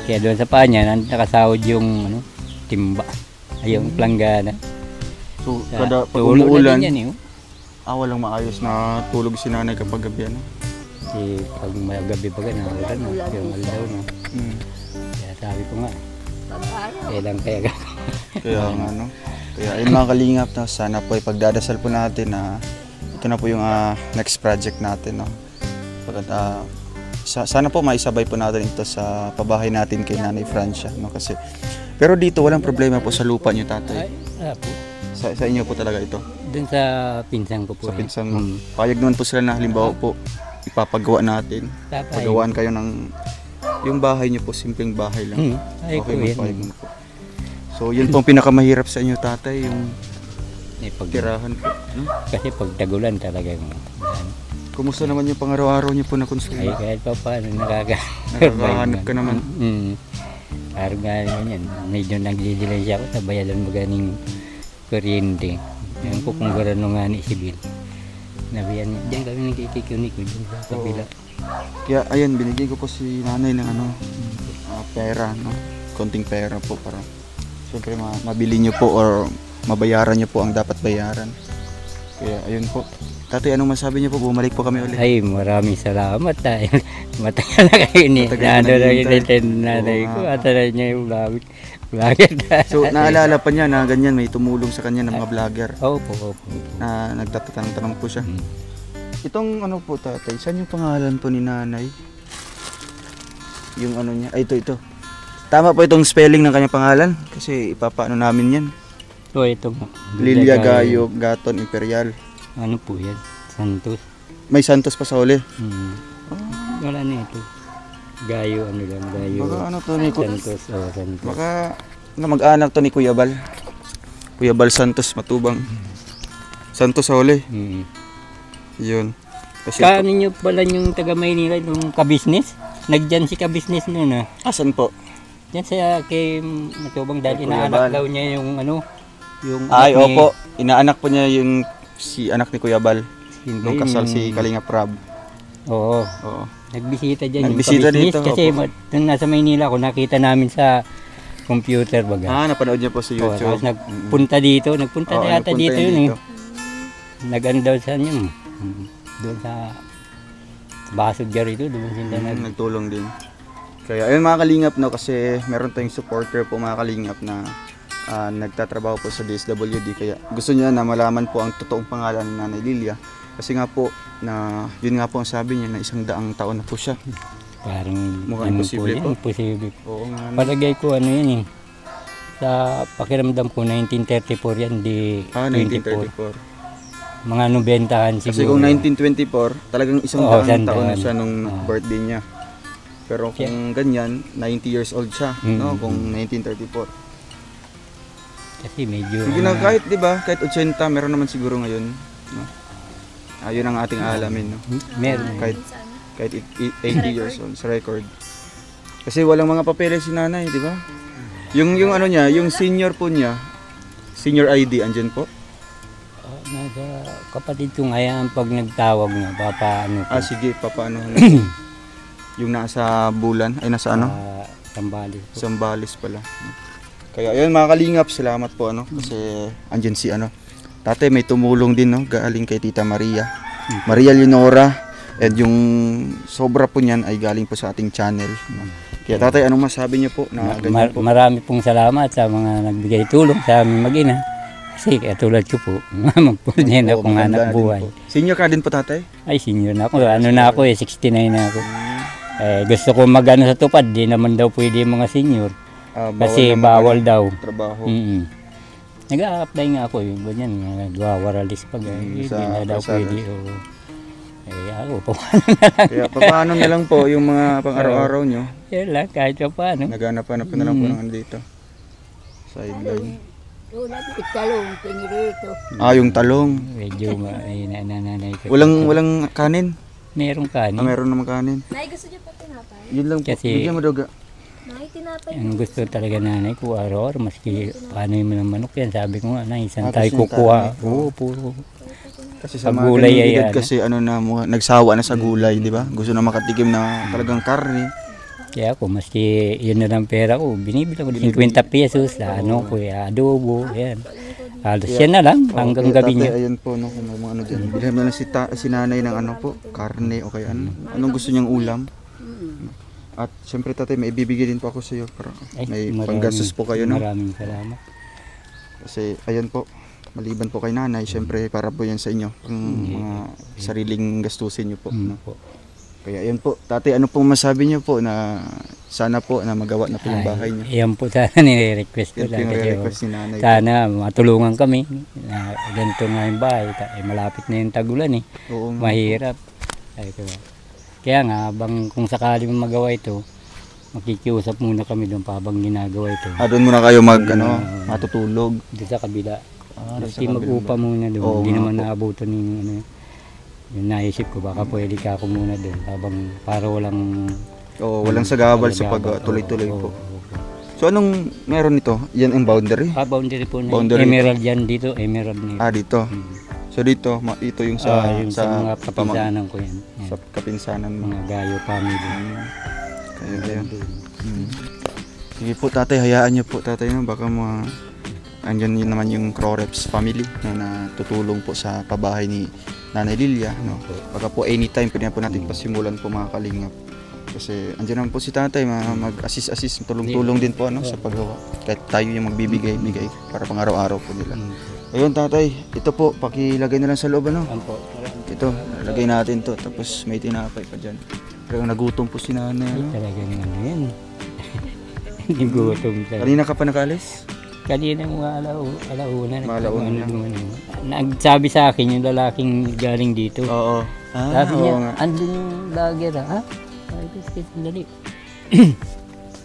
Kaya doon sa paa niya, nakasahod yung ano, timba. Ay, yung planggana. So, Sa kada pag tulo na umuulan, din yan eh. walang maayos na tulog si nanay kapag gabi, ano? Eh, pag magabi pa ka, nakulan na. Yung alaw na. Mm. Kaya sabi ko nga, kailan kaya ka. Kaya nga, no? Kaya ayun mga kalingap, no? Sana po ipagdadasal po natin na ito na po yung next project natin, no? Sana po maisabay po natin ito sa pabahay natin kay Nanay Francia, no? Kasi, pero dito walang problema po sa lupa niyo, tatay. Ay, po. Sa inyo po talaga ito. Doon sa pinsan ko po. Sa pinsan mo. Payag naman po sila na halimbawa po ipapagawa natin. Tapay. Pagawaan kayo ng yung bahay niyo po, simpleng bahay lang. Ay, Okay, ko yan. magpahig mo po. So, yun po ang pinakamahirap sa inyo, tatay, yung Eh, pag, tirahan po. No? kasi pag tagulan talagang Kumusta naman yung pang-araw-araw niyo po na ay konsumo? kahit pa paano Nakakahanap ka naman. Parang nga naman yan. Medyo nagdidelay siya ako sa bayalan mo ganing kuryente. Yan po kung gano'n nga ni Sibil. Nabiyan niya. Diyan kami nagkikikunik ko dyan sa kabila. Kaya, ayan, binigay ko po si nanay ng ano, pera, no? Konting pera po para siyempre mabili niyo po or mabayaran niyo po ang dapat bayaran. Kaya, ayun po. Tatay, anong masabi niyo po? Bumalik po kami ulit. Ay, maraming salamat tayo. Matagal na kayo ni. Matagal na Nado na naghihintay. yung nanay ko. Oo nga. At na niya yung vlogger. So, naalala pa niya na ganyan, may tumulong sa kanya ng mga vlogger Opo. na nagtatanong po siya. Itong ano po, tatay, saan yung pangalan po ni nanay? Yung ano niya, ay ito. Tama po itong spelling ng kanyang pangalan kasi ipapaano namin yan. So, ito. Lilia Gayo Gaton Imperial. Ano po yan? Santos. May Santos pa sa uli. Wala na ito. Gayo, ano lang, Gayo. Baka ano to ni Santos, Santos. Baka mag-anak to ni Kuya Bal. Kuya Bal Santos Matubang. Santos sa uli. Yun. Kasi Kaano nyo pala yung taga Maynila, yung kabisnes? Nagdyan si kabisnes nun asan po? Diyan sa kay Matubang dahil Kay Kuya inaanak Bal. daw niya yung ano, yung Ay, anak ni- opo. Inaanak po niya yung si anak ni Kuya Bal. Sino Nung yun? kasal si Kalinga Prab. Oo. Oo. Nagbisita dyan Nagbisita yung kabisnes. dito, Kasi opo. nung nasa Maynila ako, nakita namin sa computer baga. Napanood niya po sa Oo, YouTube. tapos nagpunta dito. Nagpunta Oo, na yata nagpunta dito yan yun dito. Nag-ano daw sa inyo. Doon sa Basod ka rito. Doon sila Nagtulong din. Kaya ayun mga kalingap, no, kasi meron tayong supporter po mga kalingap na nagtatrabaho po sa DSWD, kaya gusto niya na malaman po ang totoong pangalan ni Nanay Lilia kasi nga po na yun nga po ang sabi niya na 100 taon na po siya. Parang Mukhang ano imposible po yan, po. imposible. Oo nga. Palagay ko ano yan eh. Sa pakiramdam ko 1934 yan, di 24. 1934. Mga 90-han siguro. Kasi kung 1924, talagang 100 Oo, taon na 100. siya nung birthday niya. Pero kung ganyan, 90 years old siya, no? Kung 1934. Kasi medyo... Sige na, kahit 'di ba, kahit 80 meron naman siguro ngayon, no? Ayun ang ating alamin, no? Meron. Kahit 80 years old sa record. Kasi walang mga papeles si nanay, di ba? Yung ano niya, yung senior po niya, senior ID, andyan po? Nasa kapatid ko ngayon pag nagtawag na, papaano ko. Sige, papaano? Yung nasa Bulan, ay nasa ano? Sambales po. Sambales pala. Kaya ayun mga kalingap, salamat po ano kasi andyan si ano. Tatay may tumulong din no, galing kay Tita Maria. Maria Leonora, and yung sobra po niyan ay galing po sa ating channel. Kaya tatay, anong masabi niyo po na ganyan po? Marami pong salamat sa mga nagbigay tulong sa aming mag-ina. Kasi katulad ko po, magpulyan Oo, akong maganda anak din buhay. po. Senior ka din po tatay? Ay, senior na ako. Ano na ako 69 na ako. Gusto ko mag-ano sa tupad, di naman daw pwede yung mga senior. Kasi bawal daw. Trabaho. Nag-a-apply nga ako yung ganyan, nagwawaralis pag hindi na daw pwede. Ako, paano na lang. Kaya paano na lang po yung mga pang-araw-araw nyo? Yan lang, kahit pa paano. Naghanap-hanap na lang po ng ano dito. Sideline. Doon natin italong, pinirito. Yung talong. Medyo nananay ko. Walang kanin? Merong kanin. Meron naman kanin. Nay, gusto niyo pa tinapay? Yun lang po. Kasi- Bigyan mo duga. Nay, tinapay. Ang gusto talaga nanay ko araw-araw, maski paano yung mga manok yan. Sabi ko nga, isang Tapos tayo yung kukuha. kanin. Oo, puro. Kasi sa Sa mga gulay ganung ay edad ano. kasi ano na nagsawa na sa gulay, di ba? Gusto na makatikim na talagang karne. Kaya ako, maski yun na lang pera ko, binibili ko 50 pesos sa ano ko, adobo, yan. Halos yan na lang, hanggang Kaya gabi tatay, niya. Ayan po, no, kung may mga ano dyan. Bilhin mo na lang si nanay ng ano po, karne o kaya ano. Anong gusto niyang ulam? At syempre tatay, may ibibigay din po ako sa iyo para may panggastos po kayo, no? Maraming salamat. Kasi ayan po, maliban po kay nanay, syempre para po yan sa inyo, ang mga sariling gastusin niyo po. No? Po. Kaya ayan po, tatay, ano pong masabi niyo po na sana po na magawa na po yung bahay niyo? Yan po sana nire-request ko Yan po lang. yung Kasi, request ni nanay. sana matulungan kami. Na ganito nga yung bahay. Malapit na yung tagulan eh. Oo nga. Mahirap. Ay, kaya nga, habang kung sakali mo magawa ito, makikiusap muna kami doon pa habang ginagawa ito. Doon muna kayo matutulog. Doon sa kabila. Doon Kasi sa mag-upa muna doon. Oo Hindi nga naman po. naabutan yung naisip ko. Baka pwede ka ako muna doon. Habang para walang... Walang sagabal sa pag tuloy-tuloy po. Oo. So anong meron nito? Yan ang boundary? Boundary po na. Boundary. Emerald yan dito. Emerald nito. Dito. So dito, ito yung sa yung sa mga kapinsanan ko yan. Yan. sa kapinsanan mo. Mga gayo family. Kaya ayun. Sige po tatay, hayaan niyo po tatay no, baka andyan yun naman yung Croreps family na natutulong po sa pabahay ni Nanay Lilia, no. Baka po anytime pwede na po natin pasimulan po mga kalingap. Kasi andyan naman po si tatay mag-assist, tulong-tulong din po ano sa paggawa. Kahit tayo yung magbibigay para pang araw-araw po nila. Ayun tatay, ito po pakilagay na lang sa loob ano. Ito, lagay natin to tapos may tinapay pa diyan. Pero nagutom po si nanay. No? Talagang ano yan. Hindi gutom talaga. Kanina ka pa nakalis? Kanina mga alauna. Alauna na. Nagsabi sa akin yung lalaking galing dito. Oo. Sabi niya, oo nga. andun yung lager ha? Sabi ko, sige, sandali.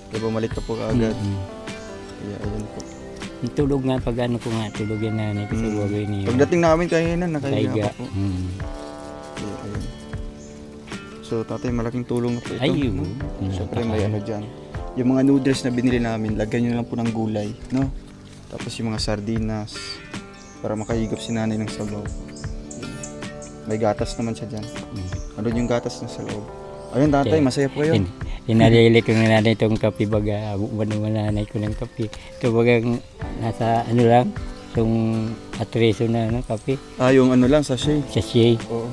Kaya bumalik ka po kaagad. Kaya ayun po. Tulog nga pag ano ko nga, tulog yung nanay ko sa buwagay niya. Pagdating namin kanina, nakahiga Kaiga. pa po. Kaya ayun. So tatay, malaking tulong na po ito. Ay, no? Siyempre may ano dyan. Yung mga noodles na binili namin, lagyan nyo lang po ng gulay. No? Tapos yung mga sardinas, para makahigop si nanay ng sabaw. May gatas naman siya dyan. Andun yung gatas na sa loob. Ayun tatay, masaya po kayo. Inalili ko na nanay itong kape baga, nanay ko ng kape. Ito bagang nasa ano lang, yung atreso na ano, kape. Yung ano lang, sachet. Sachet. Oo.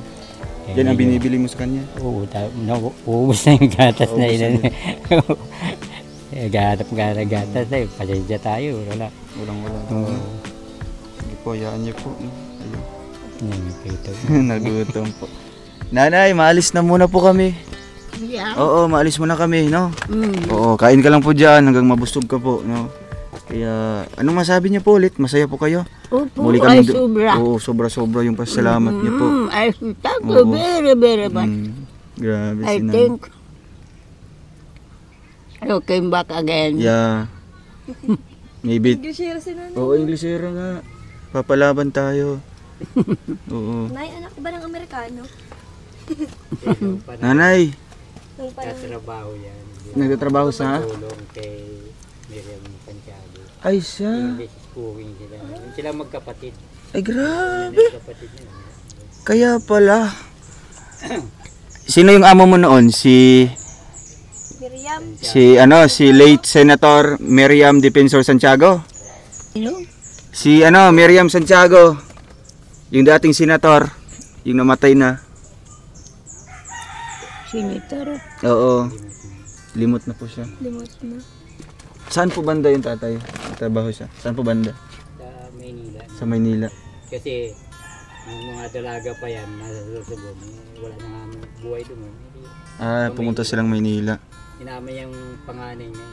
Yan ang binibili mo sa kanya. Oo, uubos na yung gatas na Ubus ilan. Gahanap ka na gatas na yun. Pasensya tayo, wala. Walang-wala. Sige po, hayaan niyo po. Ayun. Yan, ito. Nagutom po. Nanay, maalis na muna po kami. Yeah. Oo, maalis muna kami, no? Oo, kain ka lang po dyan hanggang mabustog ka po, no? Kaya, anong masabi niyo po ulit? Masaya po kayo? Opo, Muli ay kami sobra. Oo, sobra-sobra yung pasalamat niyo po. Ay, tako, very much. Grabe I si Nanay. think I came back again. Yeah. Maybe. Englishero si nanay. Oo, Inglesera nga. Papalaban tayo. Oo. Nay, anak ko ba ng Amerikano? Nanay, Katrabaho yan. Nagtatrabaho sa? Tulong kay Miriam Santiago. Ay, siya. English cooking sila. Yun sila magkapatid. Ay, grabe. Kapatid niya. Kaya pala. Sino yung amo mo noon? Si Miriam. si late Senator Miriam Defensor Santiago? Sino? Si Miriam Santiago. Yung dating senator, yung namatay na. Senator. Oo. Limot na po siya. Limot na. Saan po banda yung tatay? Trabaho siya. Saan po banda? Sa Maynila. Sa Maynila. Kasi yung mga dalaga pa yan, nasa Sorsogon, wala na nga buhay doon. Ah, pumunta silang Maynila. Inama yung panganay niya.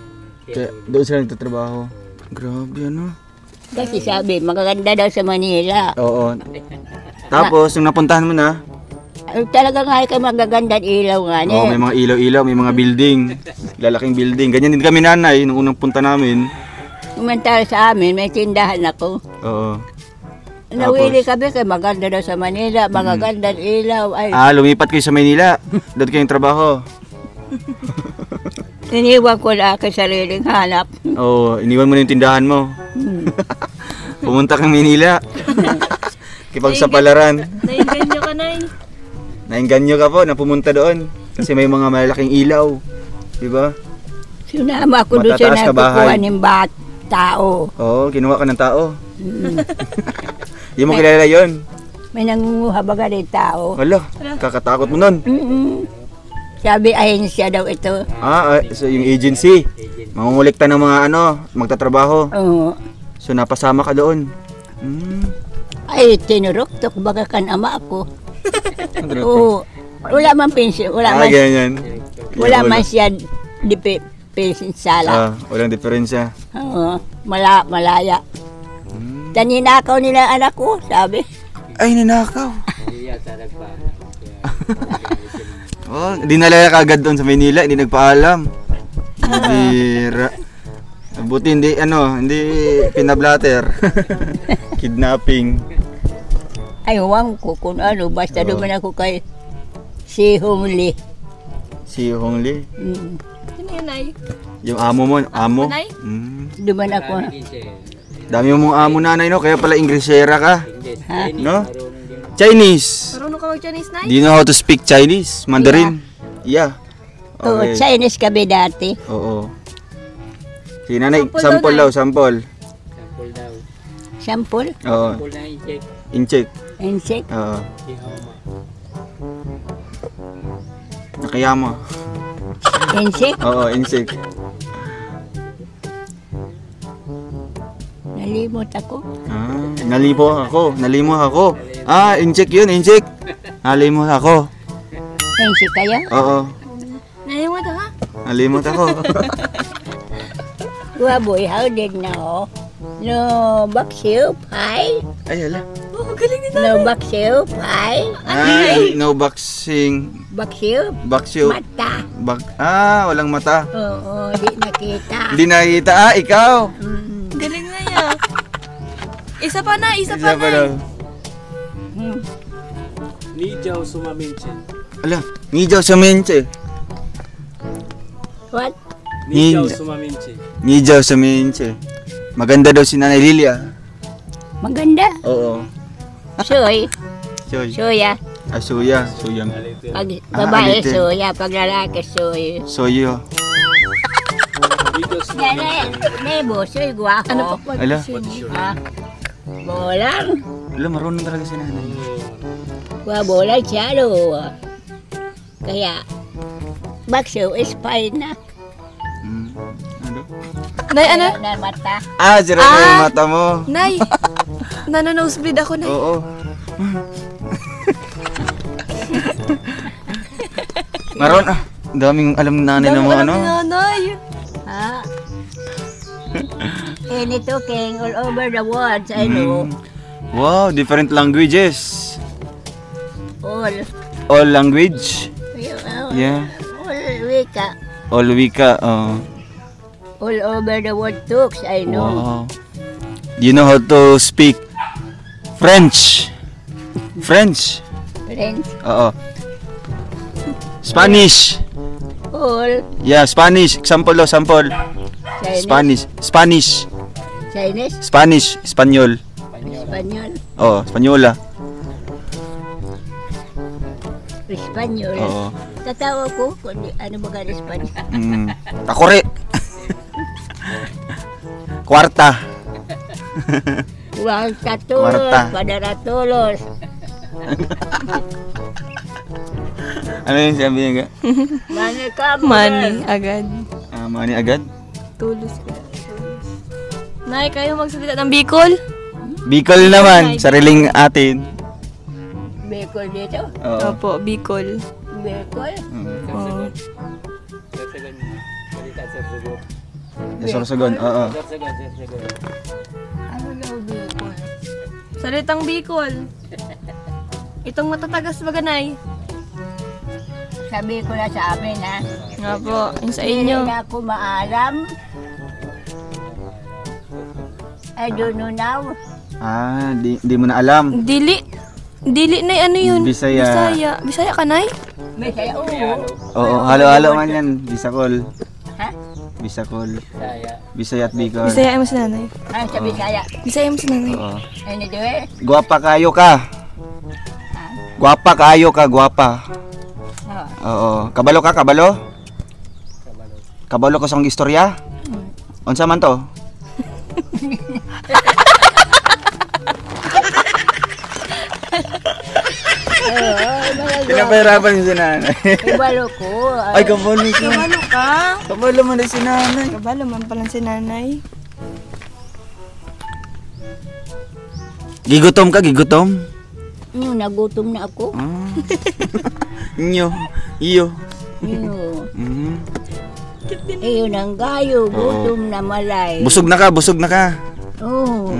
Kaya doon sila nagtatrabaho. Grabe ano. Kasi sabi, magaganda daw sa Manila. Oo. Tapos, nung napuntahan mo na, Talaga nga kayo magaganda ilaw nga niya. may mga ilaw-ilaw, may mga building. Lalaking building. Ganyan din kami nanay, nung unang punta namin. Umantala sa amin, may tindahan ako. Oo. Nawili kami kay maganda daw sa Manila, magaganda ilaw. Ay, Lumipat kayo sa Maynila. Doon kayong trabaho. iniwan ko na aking sariling hanap. Oo, iniwan mo na yung tindahan mo. Pumunta kang Maynila. Kipagsapalaran. Nainganyo ka, Nay. Nainganyo ka po na pumunta doon. Kasi may mga malaking ilaw. Diba? Sinama ko doon Matataas siya ka bahay. nagkukuha ng tao. Oo, kinuha ka ng tao. Hindi mo kilala yun. May nangunguha baga ng tao. Wala, kakatakot mo nun. Sabi, ahensya daw ito. So yung agency. Mangungulikta ng mga magtatrabaho. Oo. So napasama ka doon. Ay, tinurok-tok baga kan ama ko. Oo. Wala man pensyon. Ganyan. Wala man siya di pensyon sala. Walang diferensya. Oo. Malaya. Taninakaw nila anak ko, sabi. Ay, ninakaw. Hindi yata nagpano. Dinala ka agad doon sa Maynila, hindi nagpaalam. Bira. Buti hindi pinablatter. Kidnapping. Ayaw ko kung ano, basta duman ako kay si Humli. Si Hongli. Sino yun, Nay? Yung amo mo, amo. Nay? Duman ako. Dami mong amo nanay, no? Kaya pala Inglesera ka. Ha? No? Chinese. Marunong ka mag-Chinese, Nay? Do you know how to speak Chinese? Mandarin? Yeah. Oo, Chinese kami dati. Oo. Si nanay, Sample daw, sample. Sample daw. Sample? Oo. Sample na i-check. Incheck. Insect? Oo. Si Hama. Nakayama. Insect? Oo, incheck. Nalimot ako. Nalimot ako. Incheck yun, incheck. Nalimot ako. Insect kayo? Oo. Nalimot ka? Nalimot ako. Waboy, how did know? No baksiw pie? Ay, hala. Oh, galing din. No baksiw pie? No boxing. Baksiw? Baksyo. Mata. Walang mata. Oo, di nakita. Hindi nakita. Ikaw. Galing na yan. Isa pa na, Isa pa daw. Nijaw sumaminche. Ala, Nijaw sa Menche. What? Nijaw sumaminche. Nijaw sa Menche. Maganda daw si Nanay Lilia. Maganda. Oo. Soy. Soy. Soya. Suya. Suya. Pag babae, alite. soya. Pag lalaki, soy. Soyo. Yan Nebo, soy guwapo. Ano pa Ala. Ha? Bolang. Ala, marunong talaga si Nanay. Bolang siya, lo. Kaya, bakso is fine na. Ano? Nay, ano? Na mata. Sira na yung mata mo. Nay, nanonosebleed ako, Nay. Oo. Maroon daming alam ni Nanay ng mga ano. Nanay. Ha? And ito, King, all over the world, I know. Wow, different languages. All language. Yeah. All wika. All wika. All over the world talks, I know. Wow. Do you know how to speak French? French? Friends. Oo. Spanish. Bicol. Yeah, Spanish. Example daw, sample. Chinese. Spanish. Chinese. Spanish. Espanyol. Espanyol. Oh, Espanyola. Espanyol. Oo. Tatawa ko kung ano ba ka Espanyol. Takore. Kwarta. Huwag Kwarta. katulos, padaratulos. Ano yung sabi niya? Mani ka Money agad. Money agad? Tulos ka. Nay, kayo magsalita ng Bicol? Bicol naman, sariling atin. Bicol dito. Oo. Opo, Bicol. Bicol. Oh. Sorsogon, oo. Ano daw Bicol? Salitang Bicol. Itong matatagas ba ganay? Sabi ko na sa amin ha. Nga po, yung sa Hindi inyo. na ako maalam. I don't know now. Di mo na alam. Dili. Dili na ano yun? Bisaya. Bisaya. Bisaya ka, Nay? May kaya oo. Oo, halo-halo man yan. Bisakol. Ha? Bisakol. Bisaya at Bicol. Bisaya mo si nanay. Ano sa Bisaya? Bisaya mo si nanay. Oo. Ano doon? Guwapa kayo ka. Guwapa kayo ka, guwapa. Oo. Kabalo ka, kabalo? Kabalo ko sa istorya? Unsa man to? Pinapahirapan yung si nanay. Ibalo ko. Ay, kabalo siya. Kabalo ka? Kabalo man na si nanay. Kabalo man pala si nanay. Gigutom ka, gigutom? Yung nagutom na ako. Inyo. Iyo. Yung, Mhm. yun ang gayo. Gutom na malay. Busog na ka, busog na ka. Oo.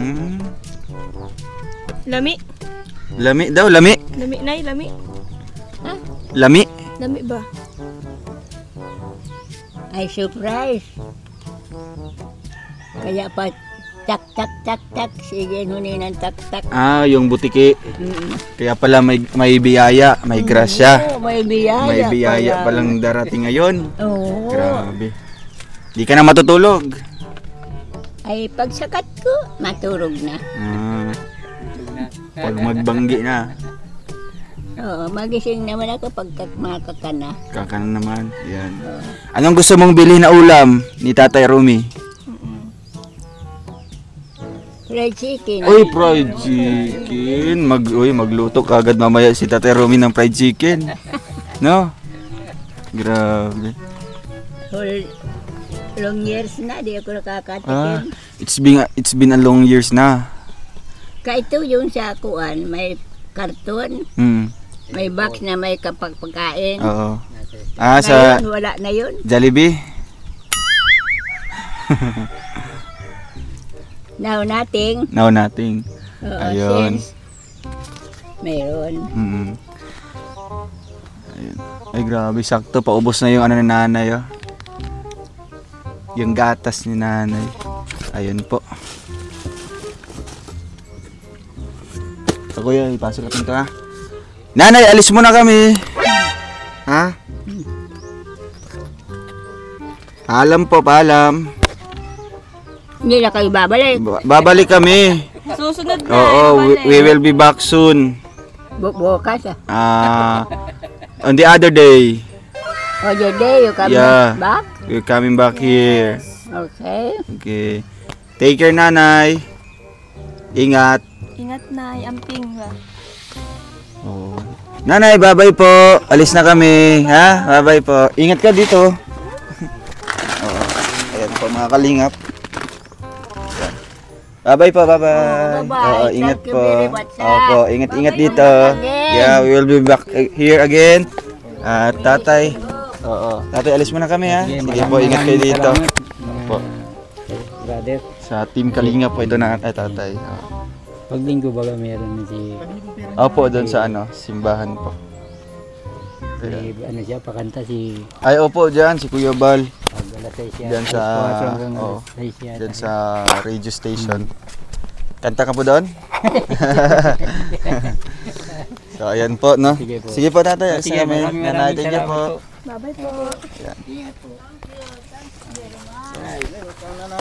Lami. Lami daw, lami. Lami, Nay, lami. Lami. Lami ba? Ay, surprise. Kaya pa, tak, tak, tak, tak. Sige, hunin ng tak, tak. Yung butiki. Kaya pala may biyaya, may grasya. Oo, may biyaya. May biyaya palang darating ngayon. Oo. Grabe. Di ka na matutulog. Ay, pagsakat ko, maturog na. Pag magbanggi na. Oo, magising naman ako pagka makaka na. Kakanan naman. Yan. Anong gusto mong bilhin na ulam ni Tatay Rumi? Fried chicken. Uy, fried chicken. Magluto kagad mamaya si Tatay Rumi ng fried chicken. No? Grabe. Long years na, di ako nakakatikim. It's been a long years na. Ito yung sa kuan, may karton, may box na may pagkain. Oo. Sa Ngayon, wala na yun. Jollibee? Now nothing. No, nothing. Oo, Ayun. since mayroon. Ayun. Ay, grabe. Sakto. Paubos na yung ano ni nanay. Oh. Yung gatas ni nanay. Ayun po. So, kuya, ipasok natin ito ha. Nanay, alis muna kami. Ha? Paalam po, paalam. Hindi na kayo babalik. Babalik kami. Susunod na. Oo, we will be back soon. Bukas On the other day. O the day you come Yeah. back? We're coming back here. Okay. Okay. Take care, nanay. Ingat. Ingat, Nay. Amping ba? Oh. Nanay, bye-bye po. Alis na kami. Ha? Bye-bye po. Ingat ka dito. Oo. Ayan po, mga kalingap. Ayan. Bye-bye po, bye-bye. bye-bye. Oo, ingat Thank you po. very much, sir. Opo, ingat-ingat Bye-bye. dito. Again. Yeah, we will be back here again. Tatay. Oo. Tatay, alis muna kami ha. Sige po, ingat kayo dito. Po. Brother, Sa team Kalingap po ito na tatay. Oo. pag linggo baga meron na si, Opo, doon sa simbahan po. ano siya, pakanta si Ay, opo, dyan, si Kuya Bal. pag alas 6 siya. Dyan sa, oh, dyan sa radio station. Kanta ka po doon? So, ayan po, no? Sige po. Sige po, tatay. Sige, Sige, maraming nanay, thank you salamat po. Bye-bye po.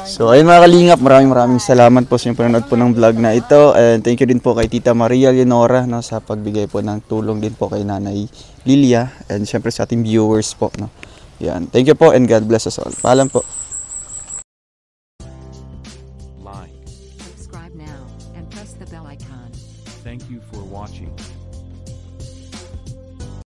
So ayun mga kalingap, maraming salamat po sa inyong panonood po ng vlog na ito, and thank you din po kay Tita Maria Leonora, no, sa pagbigay po ng tulong din po kay Nanay Lilia, and syempre sa ating viewers po, no. Yan, thank you po and God bless us all. Paalam po. Like. Subscribe now and press the bell icon. Thank you for watching.